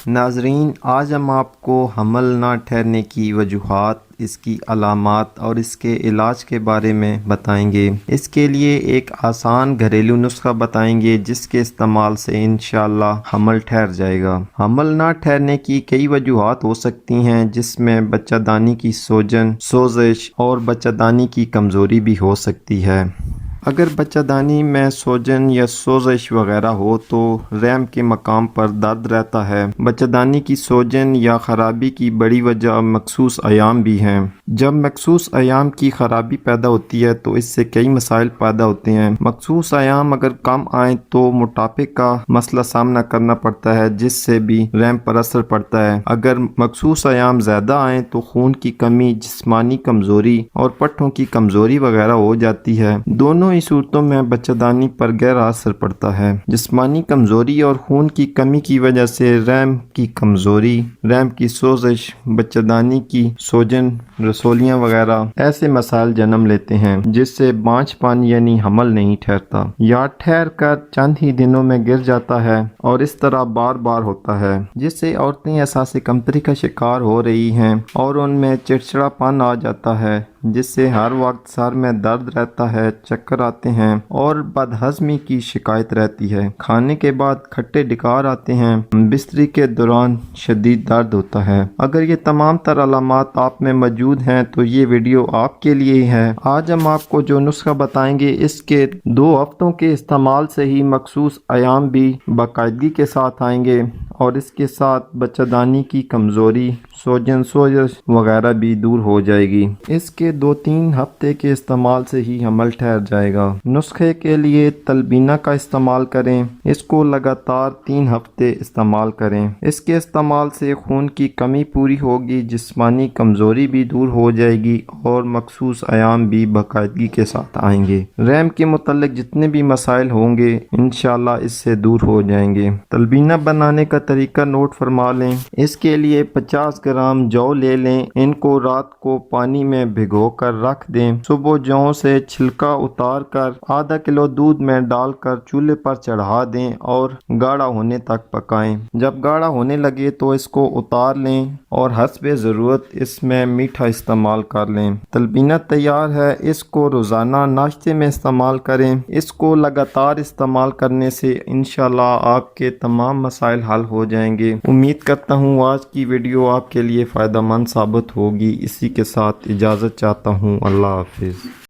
ناظرین، آج ہم آپ کو حمل نہ ٹھہرنے کی وجوہات، اس کی علامات اور اس کے علاج کے بارے میں بتائیں گے۔ اس کے لیے ایک آسان گھریلو نسخہ بتائیں گے جس کے استعمال سے انشاءاللہ حمل ٹھہر جائے گا۔ حمل نہ ٹھہرنے کی کئی وجوہات ہو سکتی ہیں، جس میں بچہ دانی کی سوجن، سوزش اور بچہ دانی کی کمزوری بھی ہو سکتی ہے۔ اگر بچہ دانی میں سوجن یا سوزش وغیرہ ہو تو رحم کے مقام پر درد رہتا ہے۔ بچہ دانی کی سوجن یا خرابی کی بڑی وجہ مخصوص ایام بھی ہیں۔ جب مخصوص ایام کی خرابی پیدا ہوتی ہے تو اس سے کئی مسائل پیدا ہوتے ہیں۔ مخصوص ایام اگر کم آئیں تو موٹاپے کا مسئلہ سامنا کرنا پڑتا ہے، جس سے بھی رحم پر اثر پڑتا ہے۔ اگر مخصوص ایام زیادہ آئیں تو خون کی کمی، جسمانی کمزوری اور پٹھوں کی کمزوری وغیرہ ہو جاتی ہے۔ دونوں ہی صورتوں میں بچہ دانی پر گہرا اثر پڑتا ہے۔ جسمانی کمزوری اور خون کی کمی کی وجہ سے رحم کی کمزوری، رحم کی سوزش، بچہ دانی کی سوجن، رسولیاں وغیرہ ایسے مسائل جنم لیتے ہیں، جس سے بانجھ پن یعنی حمل نہیں ٹھہرتا یا ٹھہر کر چند ہی دنوں میں گر جاتا ہے، اور اس طرح بار بار ہوتا ہے، جس سے عورتیں احساس کمتری کا شکار ہو رہی ہیں اور ان میں چڑچڑا پن آ جاتا ہے، جس سے ہر وقت سر میں درد رہتا ہے، چکر آتے ہیں اور بدہضمی کی شکایت رہتی ہے۔ کھانے کے بعد کھٹے ڈکار آتے ہیں، بستری کے دوران شدید درد ہوتا ہے۔ اگر یہ تمام تر علامات آپ میں موجود ہیں تو یہ ویڈیو آپ کے لیے ہی ہے۔ آج ہم آپ کو جو نسخہ بتائیں گے، اس کے 2 ہفتوں کے استعمال سے ہی مخصوص ایام بھی باقاعدگی کے ساتھ آئیں گے، اور اس کے ساتھ بچہ دانی کی کمزوری، سوجن، سوزش وغیرہ بھی دور ہو جائے گی۔ اس کے 2-3 ہفتے کے استعمال سے ہی حمل ٹھہر جائے گا۔ نسخے کے لیے تلبینہ کا استعمال کریں۔ اس کو لگاتار 3 ہفتے استعمال کریں۔ اس کے استعمال سے خون کی کمی پوری ہوگی، جسمانی کمزوری بھی دور ہو جائے گی اور مخصوص ایام بھی باقاعدگی کے ساتھ آئیں گے۔ رحم کے متعلق جتنے بھی مسائل ہوں گے انشاءاللہ اس سے دور ہو جائیں گے۔ تلبینہ بنانے کا طریقہ نوٹ فرما لیں۔ اس کے لیے 50 گرام جو لے لیں، ان کو رات کو پانی میں بھگو کر رکھ دیں۔ صبح جووں سے چھلکا اتار کر آدھا کلو دودھ میں ڈال کر چولہے پر چڑھا دیں اور گاڑھا ہونے تک پکائیں۔ جب گاڑھا ہونے لگے تو اس کو اتار لیں اور حسب ضرورت اس میں میٹھا استعمال کر لیں۔ تلبینہ تیار ہے۔ اس کو روزانہ ناشتے میں استعمال کریں۔ اس کو لگاتار استعمال کرنے سے انشاءاللہ آپ کے تمام مسائل حل ہو جائیں گے۔ امید کرتا ہوں آج کی ویڈیو آپ کے لیے فائدہ مند ثابت ہوگی۔ اسی کے ساتھ اجازت چاہتا ہوں۔ اللہ حافظ۔